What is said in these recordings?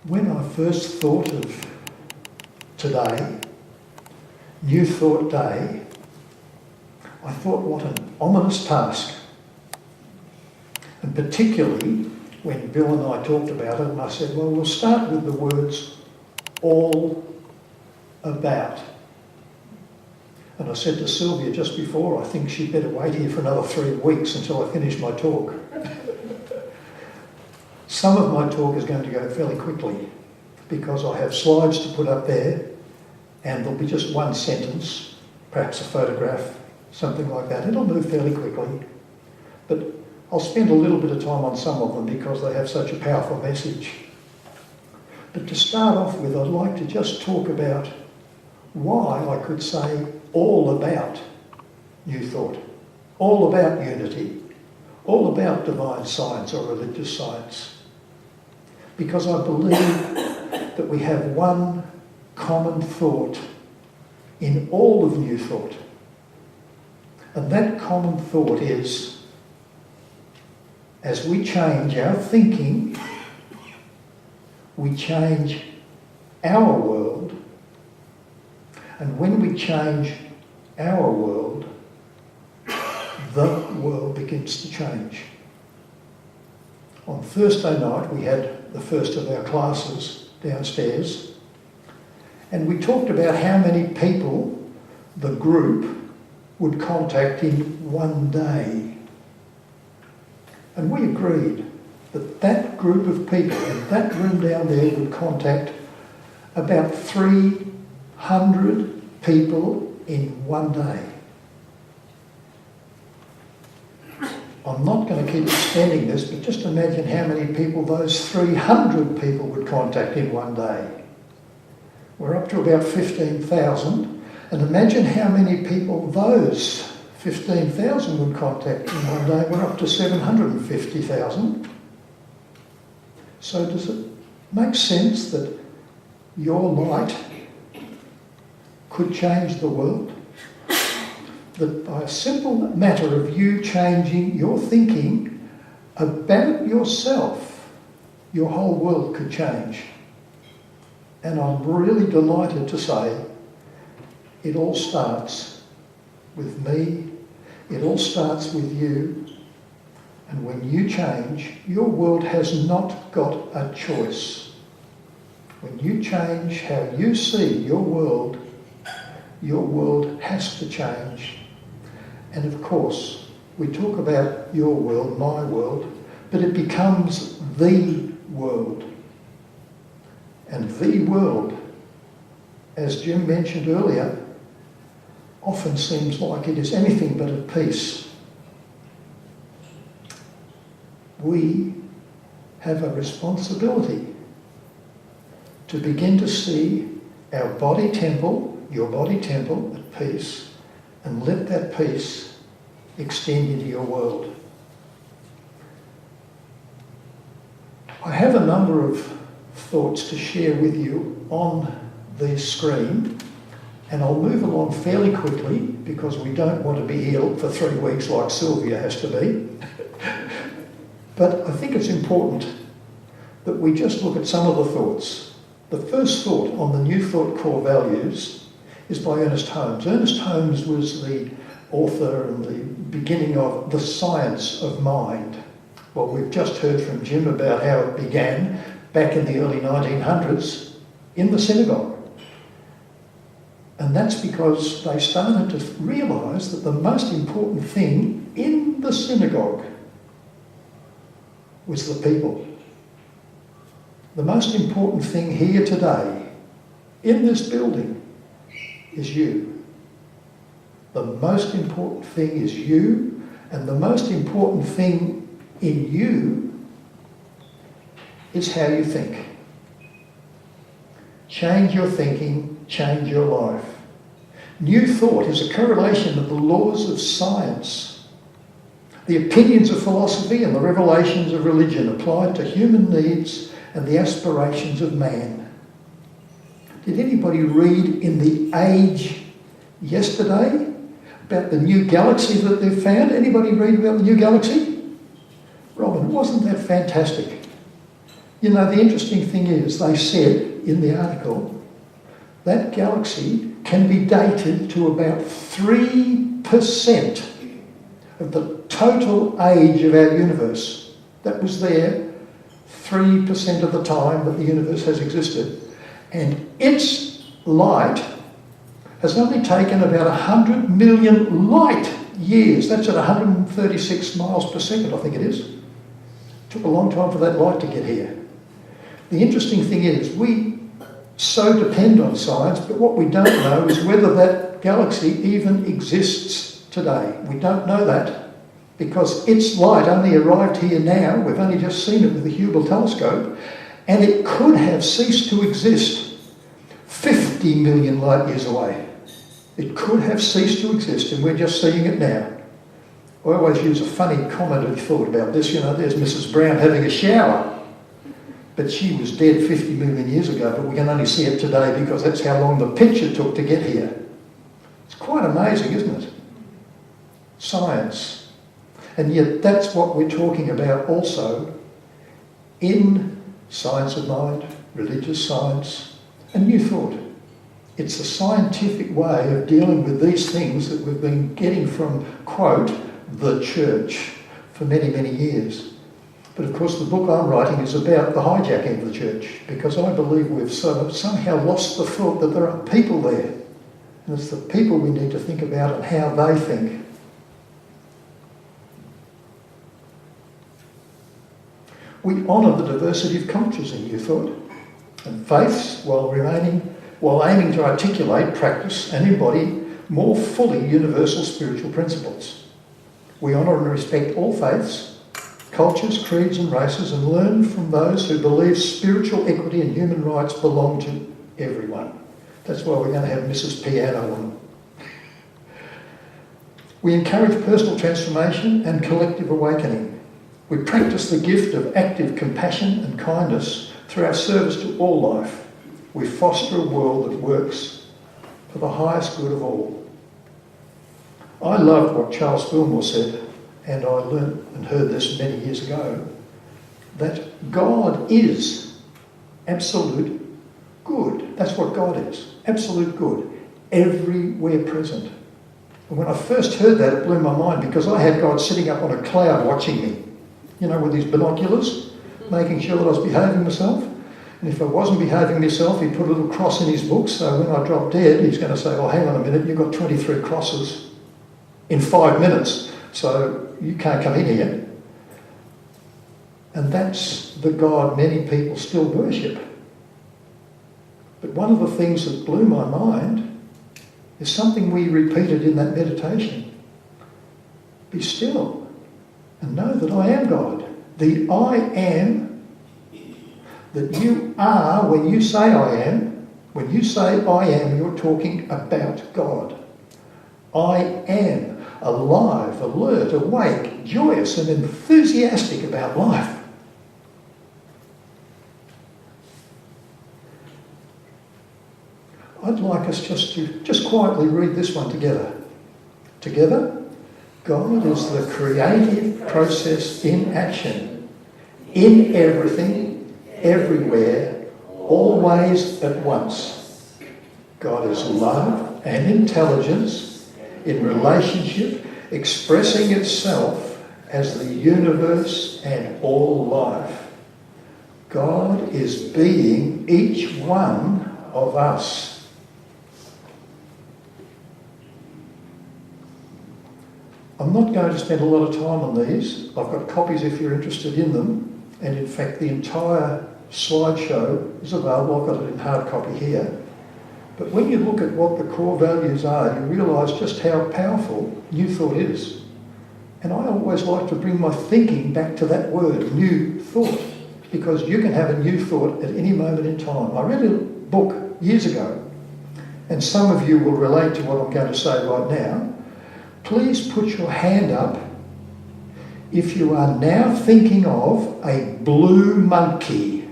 When I first thought of today, New Thought Day, I thought what an ominous task. And particularly when Bill and I talked about it, and I said, well, we'll start with the words all about. And I said to Sylvia just before, I think she'd better wait here for another 3 weeks until I finish my talk. Some of my talk is going to go fairly quickly because I have slides to put up there and there'll be just one sentence, perhaps a photograph, something like that. It'll move fairly quickly. But I'll spend a little bit of time on some of them because they have such a powerful message. But to start off with, I'd like to just talk about why I could say all about New Thought, all about unity, all about divine science or religious science. Because I believe that we have one common thought in all of New Thought. And that common thought is, as we change our thinking, we change our world. And when we change our world, the world begins to change. On Thursday night, we had the first of our classes downstairs, and we talked about how many people the group would contact in one day. And we agreed that that group of people in that room down there would contact about 300 people in one day. I'm not going to keep extending this, but just imagine how many people those 300 people would contact in one day. We're up to about 15,000, and imagine how many people those 15,000 would contact in one day. We're up to 750,000. So does it make sense that your light could change the world? That by a simple matter of you changing your thinking about yourself, your whole world could change. And I'm really delighted to say it all starts with me, it all starts with you, and when you change, your world has not got a choice. When you change how you see your world has to change. And of course, we talk about your world, my world, but it becomes the world. And the world, as Jim mentioned earlier, often seems like it is anything but at peace. We have a responsibility to begin to see our body temple, your body temple, at peace, and let that peace extend into your world. I have a number of thoughts to share with you on the screen, and I'll move along fairly quickly because we don't want to be here for 3 weeks like Sylvia has to be. But I think it's important that we just look at some of the thoughts. The first thought on the New Thought core values is by Ernest Holmes. Ernest Holmes was the author and the beginning of The Science of Mind. Well, we've just heard from Jim about how it began back in the early 1900s in the synagogue. And that's because they started to realise that the most important thing in the synagogue was the people. The most important thing here today, in this building, is you. The most important thing is you, and the most important thing in you is how you think. Change your thinking, change your life. New thought is a correlation of the laws of science, the opinions of philosophy and the revelations of religion applied to human needs and the aspirations of man. Did anybody read in The Age yesterday about the new galaxy that they've found? Anybody read about the new galaxy? Robin, wasn't that fantastic? You know, the interesting thing is, they said in the article, that galaxy can be dated to about 3% of the total age of our universe. That was there 3% of the time that the universe has existed. And its light has only taken about 100 million light years. That's at 136 miles per second, I think it is. It took a long time for that light to get here. The interesting thing is, we so depend on science, but what we don't know is whether that galaxy even exists today. We don't know that because its light only arrived here now. We've only just seen it with the Hubble telescope, and it could have ceased to exist 50 million light years away. It could have ceased to exist, and we're just seeing it now. I always use a funny comedy thought about this. You know, there's Mrs. Brown having a shower, but she was dead 50 million years ago, but we can only see it today because that's how long the picture took to get here. It's quite amazing, isn't it? Science. And yet that's what we're talking about also in science of mind, religious science, and new thought. It's a scientific way of dealing with these things that we've been getting from, quote, the church for many, many years. But of course the book I'm writing is about the hijacking of the church, because I believe we've somehow lost the thought that there are people there. And it's the people we need to think about and how they think. We honour the diversity of cultures in New Thought and faiths while aiming to articulate, practice and embody more fully universal spiritual principles. We honour and respect all faiths, cultures, creeds and races, and learn from those who believe spiritual equity and human rights belong to everyone. That's why we're going to have Mrs. Piano on. We encourage personal transformation and collective awakening. We practice the gift of active compassion and kindness through our service to all life. We foster a world that works for the highest good of all. I love what Charles Fillmore said, and I learnt and heard this many years ago, that God is absolute good. That's what God is, absolute good, everywhere present. And when I first heard that, it blew my mind, because I had God sitting up on a cloud watching me, you know, with his binoculars, making sure that I was behaving myself. And if I wasn't behaving myself, he'd put a little cross in his book, so when I drop dead, he's going to say, oh, hang on a minute, you've got 23 crosses in 5 minutes, so you can't come in here. And that's the God many people still worship. But one of the things that blew my mind is something we repeated in that meditation. Be still and know that I am God. The I am that you are when you say I am. When you say I am, you're talking about God. I am alive, alert, awake, joyous and enthusiastic about life. I'd like us just quietly read this one together. Together, God is the creative process in action, in everything, everywhere, always at once. God is love and intelligence in relationship, expressing itself as the universe and all life. God is being each one of us. I'm not going to spend a lot of time on these. I've got copies if you're interested in them. And in fact, the entire slideshow is available. I've got it in hard copy here. But when you look at what the core values are, you realise just how powerful New Thought is. And I always like to bring my thinking back to that word, New Thought, because you can have a new thought at any moment in time. I read a book years ago, and some of you will relate to what I'm going to say right now. Please put your hand up if you are now thinking of a blue monkey.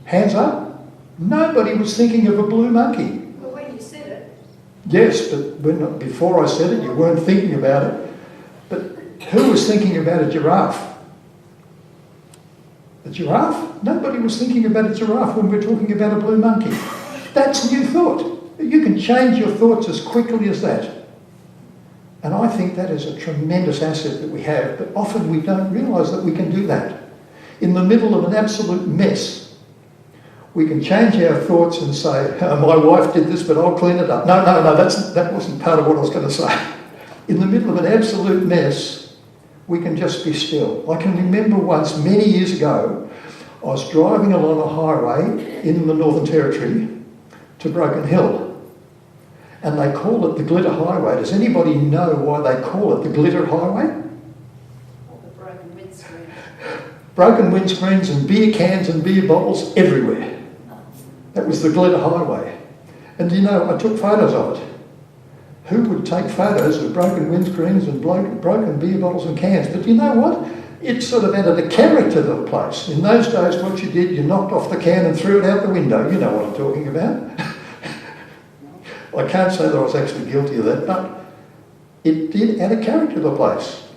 Hands up. Nobody was thinking of a blue monkey. Well, when you said it. Yes, but before I said it, you weren't thinking about it. But who was thinking about a giraffe? A giraffe? Nobody was thinking about a giraffe when we're talking about a blue monkey. That's new thought. You can change your thoughts as quickly as that. And I think that is a tremendous asset that we have, but often we don't realise that we can do that. In the middle of an absolute mess, we can change our thoughts and say, oh, my wife did this, but I'll clean it up. No, that wasn't part of what I was going to say. In the middle of an absolute mess, we can just be still. I can remember once, many years ago, I was driving along a highway in the Northern Territory to Broken Hill. And they call it the Glitter Highway. Does anybody know why they call it the Glitter Highway? Or the broken windscreen. Broken windscreens and beer cans and beer bottles everywhere. That was the Glitter Highway. And you know, I took photos of it. Who would take photos of broken windscreens and broken beer bottles and cans? But you know what? It sort of added a character to the place. In those days, what you did, you knocked off the can and threw it out the window. You know what I'm talking about. I can't say that I was actually guilty of that, but it did add a character to the place.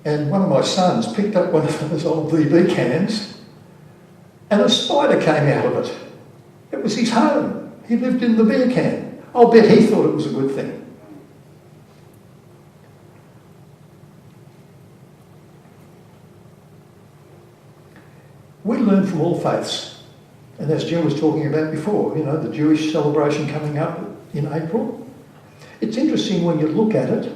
And one of my sons picked up one of those old VB cans and a spider came out of it. It was his home. He lived in the beer can. I'll bet he thought it was a good thing. We learn from all faiths. And as Jim was talking about before, you know, the Jewish celebration coming up in April. It's interesting when you look at it,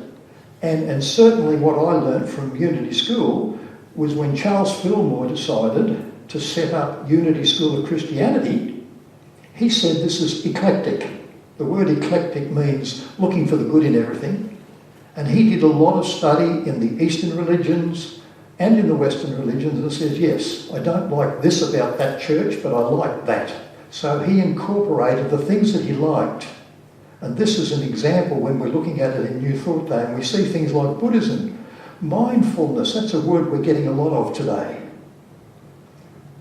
and certainly what I learned from Unity School was when Charles Fillmore decided to set up Unity School of Christianity, he said this is eclectic. The word eclectic means looking for the good in everything. And he did a lot of study in the Eastern religions and in the Western religions and says, yes, I don't like this about that church, but I like that. So he incorporated the things that he liked. And this is an example when we're looking at it in New Thought Day, and we see things like Buddhism, mindfulness, that's a word we're getting a lot of today.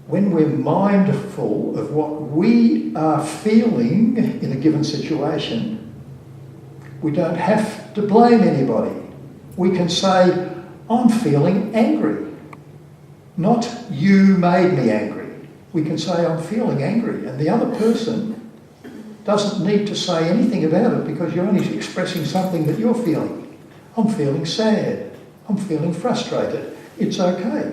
When we're mindful of what we are feeling in a given situation, we don't have to blame anybody. We can say, I'm feeling angry. Not you made me angry. We can say I'm feeling angry, and the other person doesn't need to say anything about it because you're only expressing something that you're feeling. I'm feeling sad. I'm feeling frustrated. It's okay.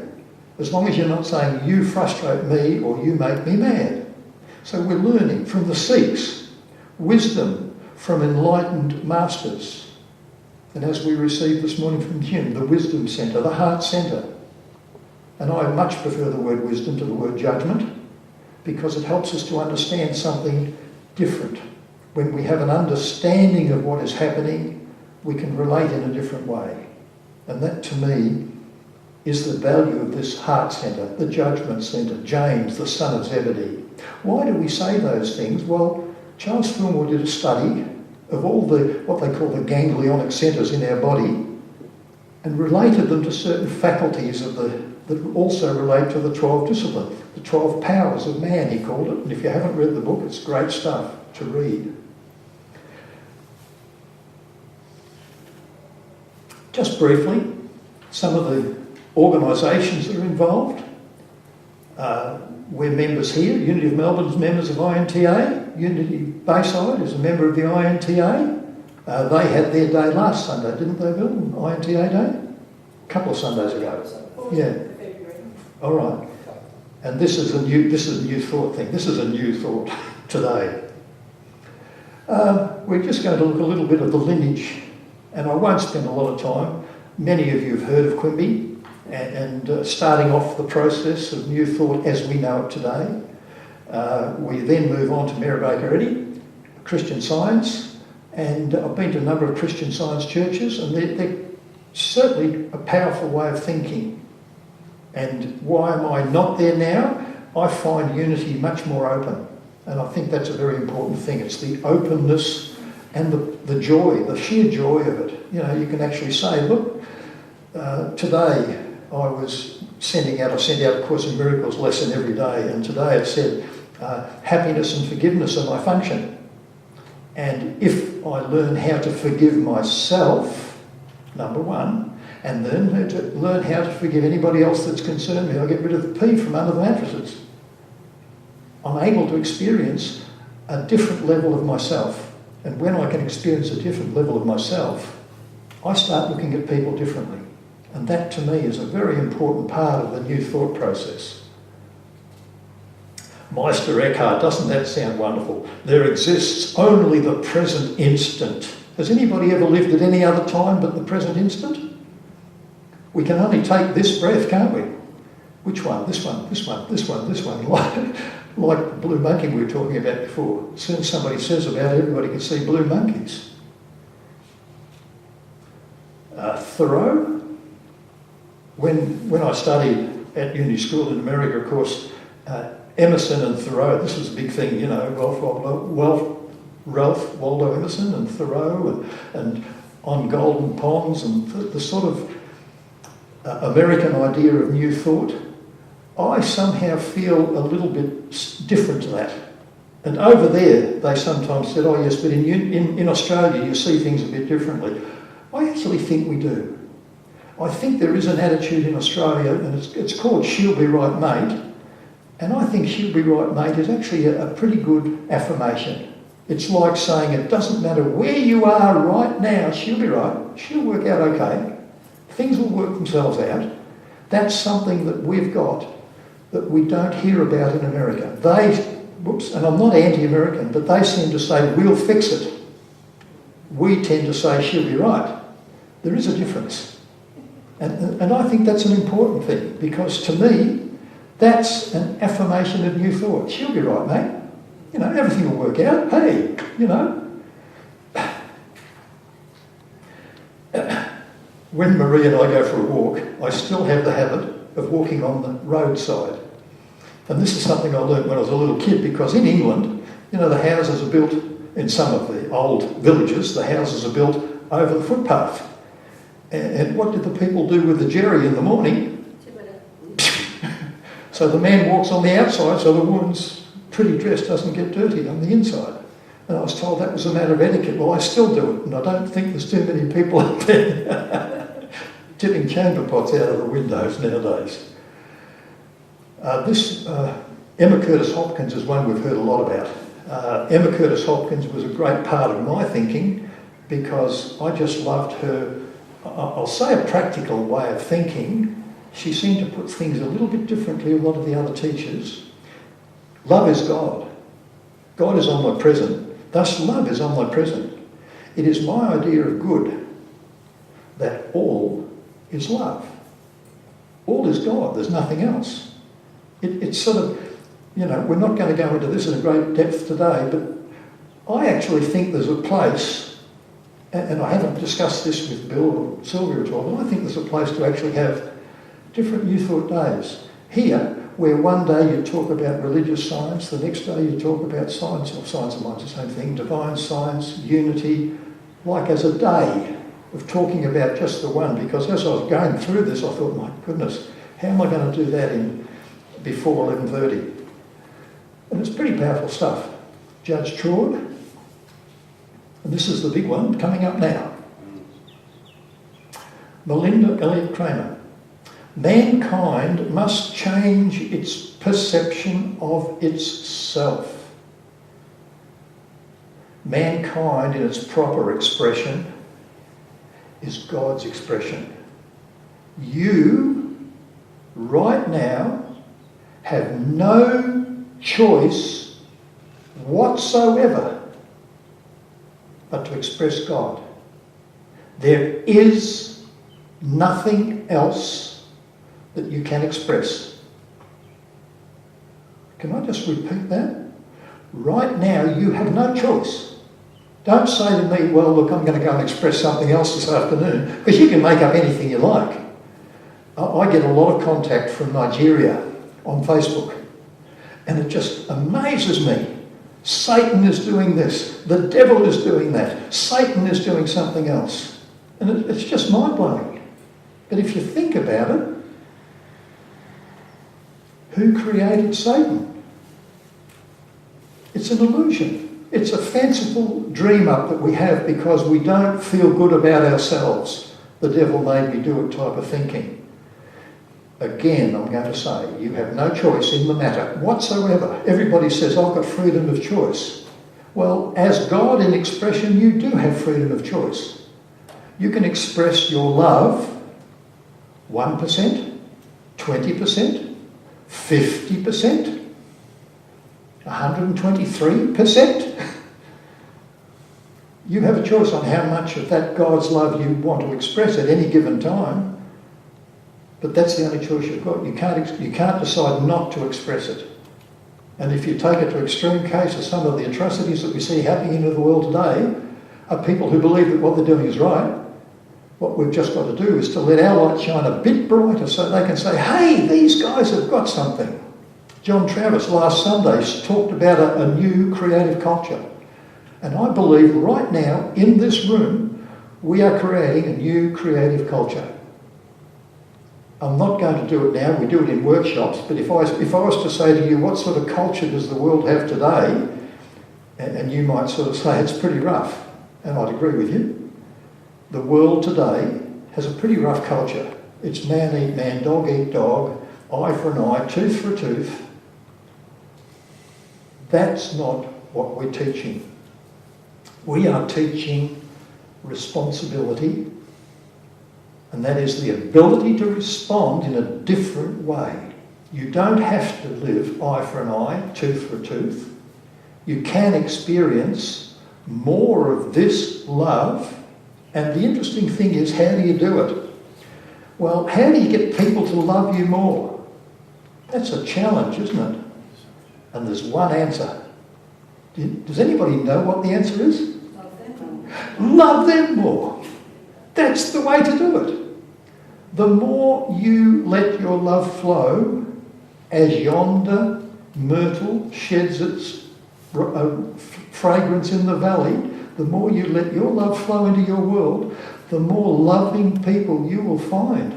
As long as you're not saying you frustrate me or you make me mad. So we're learning from the Sikhs, wisdom from enlightened masters. And as we received this morning from Jim, the wisdom centre, the heart centre. And I much prefer the word wisdom to the word judgment because it helps us to understand something different. When we have an understanding of what is happening, we can relate in a different way. And that to me is the value of this heart centre, the judgment centre, James, the son of Zebedee. Why do we say those things? Well, Charles Fillmore did a study of all the, what they call the ganglionic centres in our body and related them to certain faculties of that also relate to the 12 disciplines, the 12 powers of man, he called it. And if you haven't read the book, it's great stuff to read. Just briefly, some of the organisations that are involved. We're members here. Unity of Melbourne's members of INTA. Unity Bayside is a member of the INTA. They had their day last Sunday, didn't they, Bill? INTA Day? A couple of Sundays ago. Yeah. All right. And this is a new thought thing. This is a new thought today. We're just going to look a little bit at the lineage, and I won't spend a lot of time. Many of you have heard of Quimby and starting off the process of new thought as we know it today. We then move on to Mary Baker Eddy, Christian Science, and I've been to a number of Christian Science churches, and they're certainly a powerful way of thinking. And why am I not there now? I find Unity much more open, and I think that's a very important thing. It's the openness and the joy, the sheer joy of it. You know, you can actually say, look, today I sent out a Course in Miracles lesson every day, and today it said, happiness and forgiveness are my function. And if I learn how to forgive myself, number one, and then to learn how to forgive anybody else that's concerned me. I get rid of the P from under the mattresses. I'm able to experience a different level of myself. And when I can experience a different level of myself, I start looking at people differently. And that to me is a very important part of the new thought process. Meister Eckhart, doesn't that sound wonderful? There exists only the present instant. Has anybody ever lived at any other time but the present instant? We can only take this breath, can't we? Which one? This one, this one, this one, this one. Like the blue monkey we were talking about before. As soon as somebody says about it, everybody can see blue monkeys. Thoreau, when I studied at uni school in America, of course, Emerson and Thoreau, this was a big thing, you know, Ralph Waldo Emerson and Thoreau and On Golden Ponds and the sort of American idea of new thought. I somehow feel a little bit different to that. And over there, they sometimes said, oh yes, but in Australia you see things a bit differently. I actually think we do. I think there is an attitude in Australia, and it's called she'll be right mate, and I think she'll be right mate is actually a pretty good affirmation. It's like saying it doesn't matter where you are right now, she'll be right, she'll work out okay, things will work themselves out. That's something that we've got that we don't hear about in America. And I'm not anti-American, but they seem to say, we'll fix it. We tend to say, she'll be right. There is a difference. And I think that's an important thing, because to me, that's an affirmation of new thought. She'll be right, mate. You know, everything will work out. Hey, you know. When Marie and I go for a walk, I still have the habit of walking on the roadside. And this is something I learned when I was a little kid, because in England, you know, the houses are built, in some of the old villages, the houses are built over the footpath. And what did the people do with the jerry in the morning? So the man walks on the outside so the woman's pretty dress doesn't get dirty on the inside. And I was told that was a matter of etiquette. Well, I still do it, and I don't think there's too many people out there tipping chamber pots out of the windows nowadays. Emma Curtis Hopkins is one we've heard a lot about. Emma Curtis Hopkins was a great part of my thinking because I just loved her, I'll say a practical way of thinking. She seemed to put things a little bit differently to a lot of the other teachers. Love is God. God is omnipresent. Thus love is omnipresent. It is my idea of good that all is love. All is God. There's nothing else. It's sort of, you know, we're not going to go into this in a great depth today, but I actually think there's a place, and I haven't discussed this with Bill or Sylvia at all, but I think there's a place to actually have different New Thought days. Here, where one day you talk about religious science, the next day you talk about science, or science and mind's the same thing, divine science, unity, like as a day of talking about just the one, because as I was going through this, I thought, my goodness, how am I going to do that before 11:30? And it's pretty powerful stuff. Judge Truord, and this is the big one coming up now. Melinda Elliott Kramer. Mankind must change its perception of itself. Mankind, in its proper expression, is God's expression. You, right now, have no choice whatsoever but to express God. There is nothing else that you can express. Can I just repeat that? Right now, you have no choice. Don't say to me, well, look, I'm going to go and express something else this afternoon, because you can make up anything you like. I get a lot of contact from Nigeria on Facebook, and it just amazes me. Satan is doing this. The devil is doing that. Satan is doing something else. And it's just mind-blowing. But if you think about it, who created Satan? It's an illusion. It's a fanciful dream up that we have because we don't feel good about ourselves. the devil made me do it type of thinking. Again, I'm going to say, you have no choice in the matter whatsoever. Everybody says, I've got freedom of choice. Well, as God in expression, you do have freedom of choice. You can express your love 1%, 20%, 50%, 123%. You have a choice on how much of that God's love you want to express at any given time. But that's the only choice you've got. You can't decide not to express it. And if you take it to extreme cases, some of the atrocities that we see happening in the world today are people who believe that what they're doing is right. What we've just got to do is to let our light shine a bit brighter so they can say, hey, these guys have got something. John Travis last Sunday talked about a new creative culture. And I believe right now in this room we are creating a new creative culture. I'm not going to do it now, we do it in workshops, but if I was to say to you, what sort of culture does the world have today? And you might sort of say it's pretty rough, and I'd agree with you. The world today has a pretty rough culture. It's man eat man, dog eat dog, eye for an eye, tooth for a tooth. That's not what we're teaching. We are teaching responsibility, and that is the ability to respond in a different way. You don't have to live eye for an eye, tooth for a tooth. You can experience more of this love. And the interesting thing is, how do you do it? Well, how do you get people to love you more? That's a challenge, isn't it? And there's one answer. Does anybody know what the answer is? Love them more. Love them more. That's the way to do it. The more you let your love flow, as yonder myrtle sheds its fragrance in the valley, the more you let your love flow into your world, the more loving people you will find.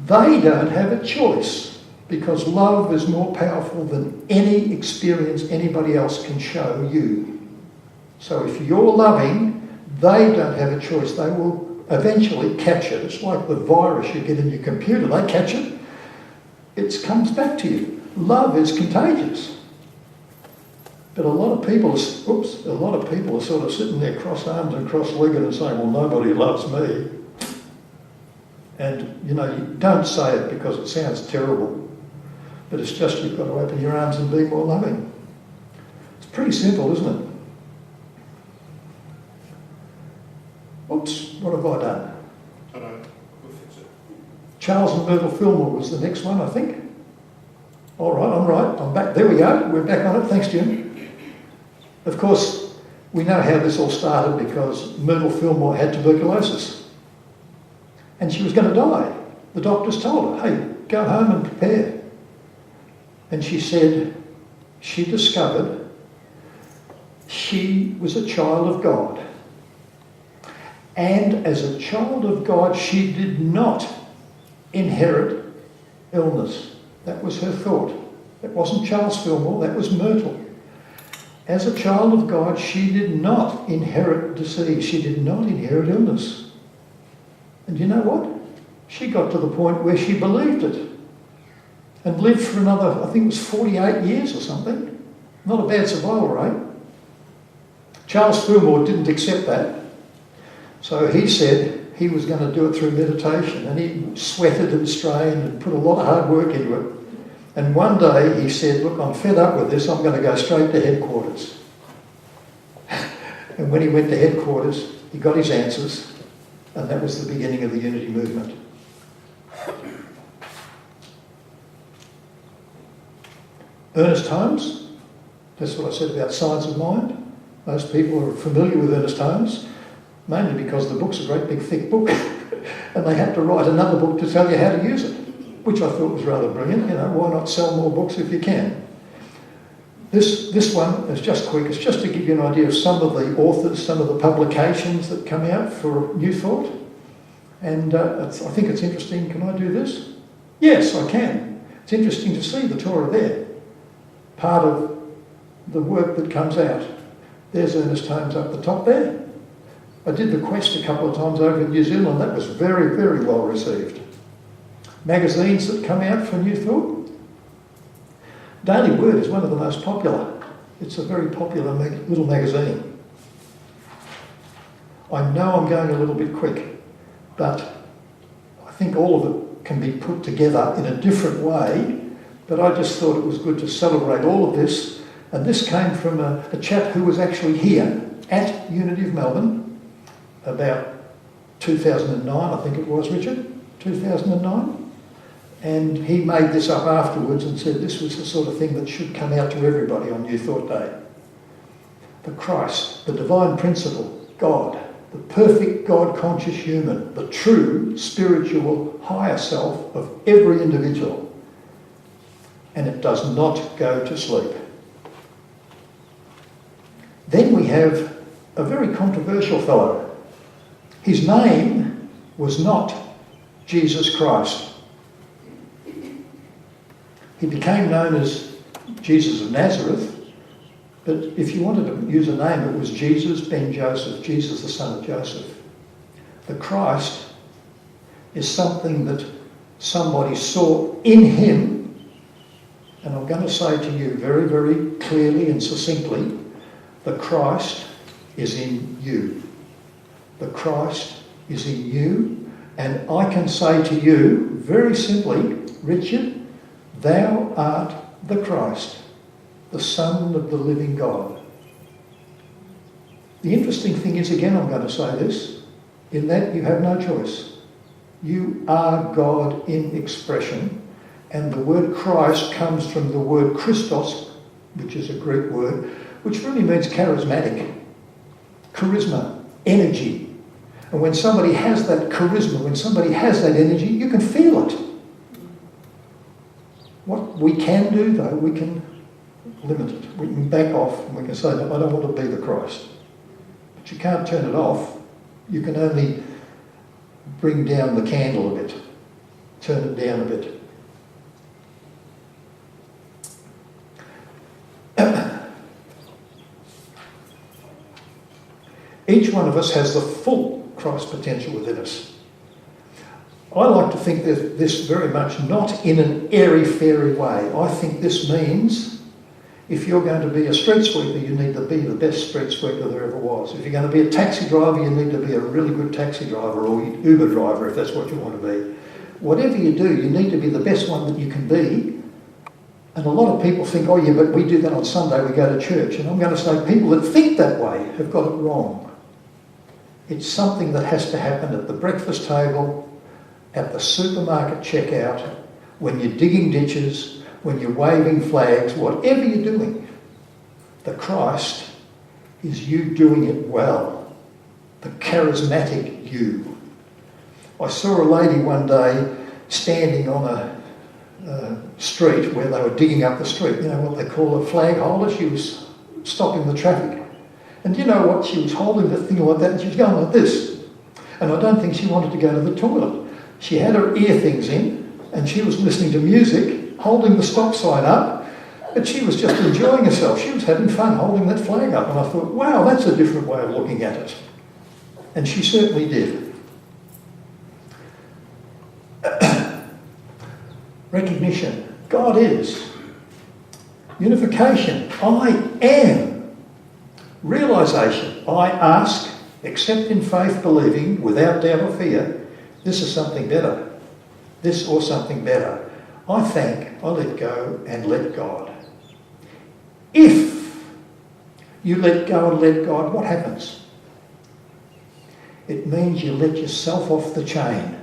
They don't have a choice, because love is more powerful than any experience anybody else can show you. So if you're loving, they don't have a choice. They will eventually catch it. It's like the virus you get in your computer. They catch it. It comes back to you. Love is contagious. But a lot of people are sort of sitting there cross-armed and cross-legged and saying, well, nobody loves me. And, you don't say it because it sounds terrible. But it's just you've got to open your arms and be more loving. It's pretty simple, isn't it? Oops, what have I done? I know, we'll fix it. Charles and Myrtle Fillmore was the next one, I think. All right, I'm right. I'm back. There we go. We're back on it. Thanks, Jim. Of course, we know how this all started because Myrtle Fillmore had tuberculosis. And she was going to die. The doctors told her, hey, go home and prepare. And she said she discovered she was a child of God. And as a child of God, she did not inherit illness. That was her thought. That wasn't Charles Fillmore, that was Myrtle. As a child of God, she did not inherit disease. She did not inherit illness. And you know what? She got to the point where she believed it and lived for another, I think it was 48 years or something. Not a bad survival rate. Charles Fillmore didn't accept that. So he said he was going to do it through meditation, and he sweated and strained and put a lot of hard work into it. And one day he said, look, I'm fed up with this, I'm going to go straight to headquarters. And when he went to headquarters, he got his answers, and that was the beginning of the Unity movement. Ernest Holmes, that's what I said about Science of Mind. Most people are familiar with Ernest Holmes, mainly because the book's a great big thick book, and they had to write another book to tell you how to use it, which I thought was rather brilliant. Why not sell more books if you can? This one is just quick. It's just to give you an idea of some of the authors, some of the publications that come out for New Thought. And I think it's interesting. Can I do this? Yes, I can. It's interesting to see the Torah there. Part of the work that comes out. There's Ernest Holmes up the top there. I did the Quest a couple of times over in New Zealand. That was very, very well received. Magazines that come out for New Thought. Daily Word is one of the most popular. It's a very popular little magazine. I know I'm going a little bit quick, but I think all of it can be put together in a different way, but I just thought it was good to celebrate all of this. And this came from a chap who was actually here at Unity of Melbourne about 2009, I think it was, Richard, 2009. And he made this up afterwards and said this was the sort of thing that should come out to everybody on New Thought Day. The Christ, the divine principle, God, the perfect God-conscious human, the true spiritual higher self of every individual. And it does not go to sleep. Then we have a very controversial fellow. His name was not Jesus Christ. He became known as Jesus of Nazareth, but if you wanted to use a name, it was Jesus ben Joseph, Jesus the son of Joseph. The Christ is something that somebody saw in him, and I'm going to say to you very, very clearly and succinctly, the Christ is in you. The Christ is in you, and I can say to you very simply, Richard, thou art the Christ, the Son of the living God. The interesting thing is, again, I'm going to say this, in that you have no choice. You are God in expression, and the word Christ comes from the word Christos, which is a Greek word, which really means charismatic, charisma, energy. And when somebody has that charisma, when somebody has that energy, you can feel it. What we can do, though, we can limit it. We can back off and we can say, no, I don't want to be the Christ. But you can't turn it off. You can only bring down the candle a bit, turn it down a bit. Each one of us has the full Christ potential within us. I like to think that this very much not in an airy-fairy way. I think this means if you're going to be a street sweeper, you need to be the best street sweeper there ever was. If you're going to be a taxi driver, you need to be a really good taxi driver, or Uber driver if that's what you want to be. Whatever you do, you need to be the best one that you can be. And a lot of people think, oh yeah, but we do that on Sunday, we go to church. And I'm going to say people that think that way have got it wrong. It's something that has to happen at the breakfast table, at the supermarket checkout, when you're digging ditches, when you're waving flags, whatever you're doing. The Christ is you doing it well, the charismatic you. I saw a lady one day standing on a street where they were digging up the street, you know what they call a flag holder. She was stopping the traffic. And you know what? She was holding the thing like that and she was going like this. And I don't think she wanted to go to the toilet. She had her ear things in and she was listening to music, holding the stop sign up, but she was just enjoying herself. She was having fun holding that flag up. And I thought, wow, that's a different way of looking at it. And she certainly did. Recognition. God is. Unification. I am. Realisation. I ask, accept in faith, believing, without doubt or fear, this is something better. This or something better. I thank, I let go and let God. If you let go and let God, what happens? It means you let yourself off the chain.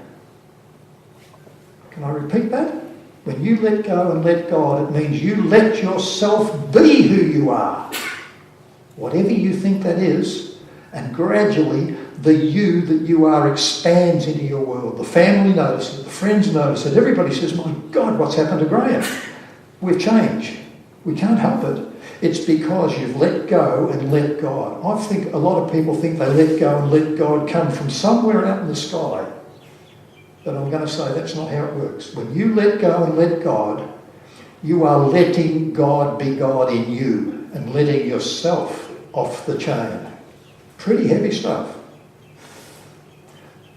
Can I repeat that? When you let go and let God, it means you let yourself be who you are. Whatever you think that is, and gradually the you that you are expands into your world. The family notices it, the friends notice it, everybody says, my God, what's happened to Graham? We've changed. We can't help it. It's because you've let go and let God. I think a lot of people think they let go and let God come from somewhere out in the sky. But I'm going to say that's not how it works. When you let go and let God, you are letting God be God in you and letting yourself off the chain. Pretty heavy stuff.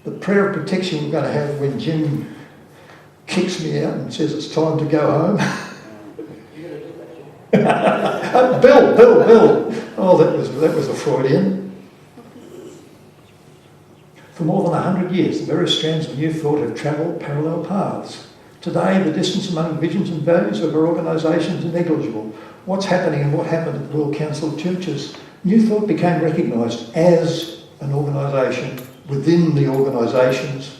The prayer of protection we're going to have when Jim kicks me out and says it's time to go home. Bill. Oh, that was a Freudian. For more than 100 years, the various strands of new thought have travelled parallel paths. Today, the distance among visions and values of our organisations is negligible. What's happening and what happened at the World Council of Churches? New thought became recognised as an organisation within the organisations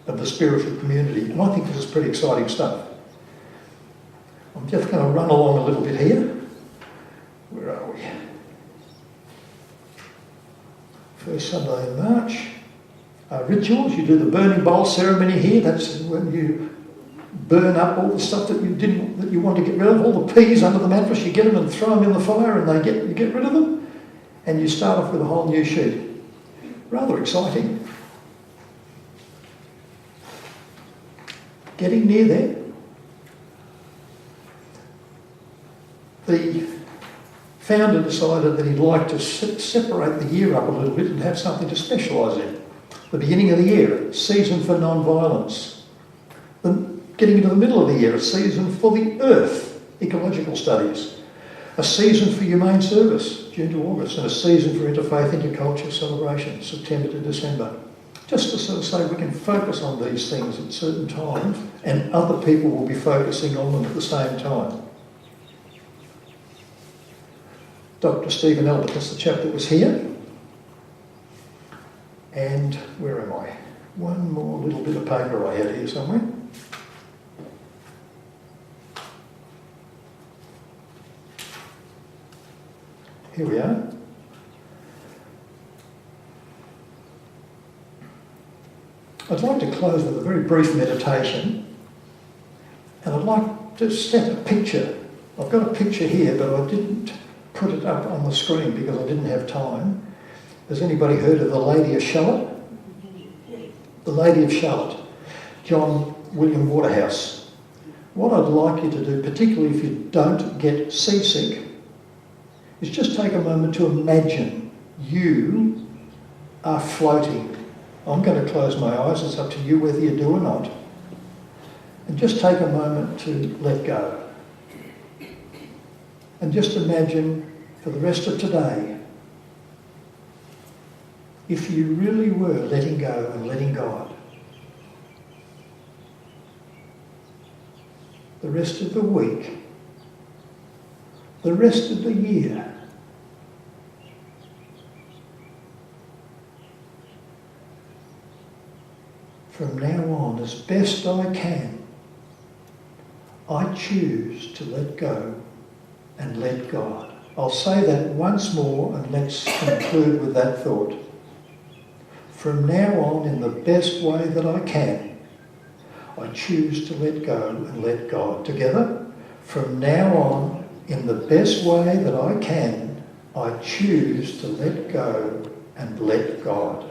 of the spiritual community. And I think this is pretty exciting stuff. I'm just going to run along a little bit here. Where are we? First Sunday in March. Rituals, you do the burning bowl ceremony here. That's when you burn up all the stuff that you want to get rid of. All the peas under the mattress, you get them and throw them in the fire and you get rid of them. And you start off with a whole new sheet. Rather exciting. Getting near there. The founder decided that he'd like to separate the year up a little bit and have something to specialise in. The beginning of the year, season for non-violence. Getting into the middle of the year, a season for the earth, ecological studies. A season for humane service, June to August, and a season for interfaith, interculture celebration, September to December. Just to sort of say we can focus on these things at certain times and other people will be focusing on them at the same time. Dr. Stephen Albert, that's the chap that was here. And where am I? One more little bit of paper I had here somewhere. Here we are. I'd like to close with a very brief meditation, and I'd like to set a picture. I've got a picture here, but I didn't put it up on the screen because I didn't have time. Has anybody heard of the Lady of Shalott? The Lady of Shalott, John William Waterhouse. What I'd like you to do, particularly if you don't get seasick, is just take a moment to imagine you are floating. I'm going to close my eyes, it's up to you whether you do or not. And just take a moment to let go. And just imagine for the rest of today, if you really were letting go and letting God, the rest of the week, the rest of the year, from now on, as best I can, I choose to let go and let God. I'll say that once more and let's conclude with that thought. From now on, in the best way that I can, I choose to let go and let God. Together, from now on, in the best way that I can, I choose to let go and let God.